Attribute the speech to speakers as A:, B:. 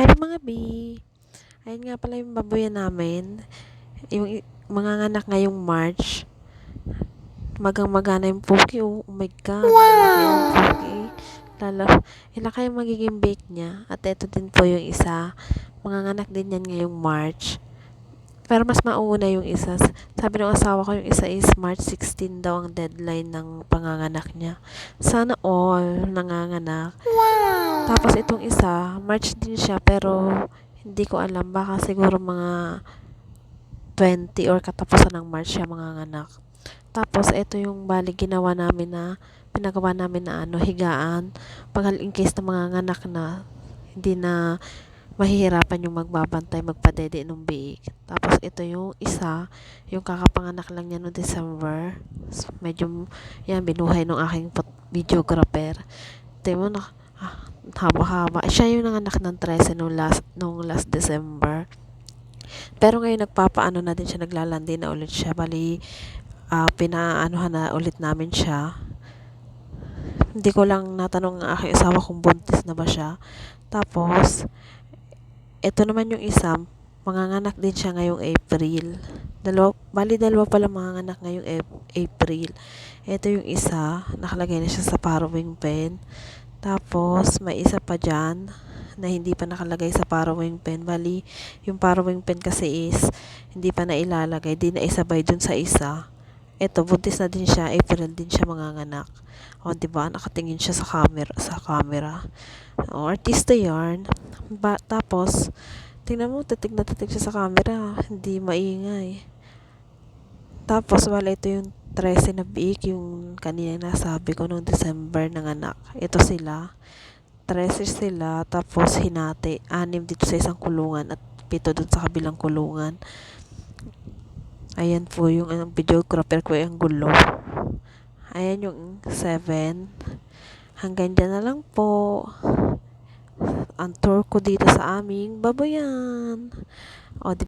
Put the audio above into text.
A: Hi mga B! Ayun nga pala yung baboyan namin. Yung mga anak ngayong March. Magang-magana yung Pogi. Oh my God. Laki ng Pogi. Lalo, ilan kayo magiging bake niya. At ito din po yung isa. Mga anak din yan ngayong March. Pero mas mauna yung isa. Sabi ng asawa ko yung isa is March 16 daw ang deadline ng panganganak niya. Sana all nanganganak. Tapos itong isa, March din siya pero hindi ko alam. Baka siguro mga 20 or katapusan ng March siya manganganak. Tapos ito yung bali ginawa namin na pinagawa namin na higaan. Pag in case na manganganak na, hindi na mahihirapan yung magbabantay, magpadede nung biik. Tapos ito yung isa, yung kakapanganak lang niya noong December. So, medyo, yan, binuhay nung aking videographer. Tingnan mo na, haba-haba. Siya yung nanganak ng 13 nung last December. Pero ngayon nagpapaano na din siya, naglalandi na ulit siya. Bali, pinaanuhan na ulit namin siya. Hindi ko lang natanong ang aking asawa kung buntis na ba siya. Tapos, ito naman yung isa, manganganak din siya ngayong April. Dalawa pala manganganak ngayong April. Ito yung isa, nakalagay na siya sa parawing pen. Tapos, may isa pa dyan na hindi pa nakalagay sa parawing pen. Bali, yung parawing pen kasi is hindi pa nailalagay, di na isabay dun sa isa. Ito, buntis na din siya, April din siya manganganak. O, diba? Nakatingin siya sa camera. O, artista yarn. Tapos, tingnan mo, titig na titig siya sa camera. Hindi maingay. Tapos, wala ito yung 13 na biik, yung kanina nasabi ko noong December ng anak. Ito sila. 13 sila, tapos hinati. 6 dito sa isang kulungan at 7 dun sa kabilang kulungan. Ayan po yung videographer ko yung gulo. Ayan yung 7. Hanggang dyan na lang po ang tour ko dito sa aming baboyan. O,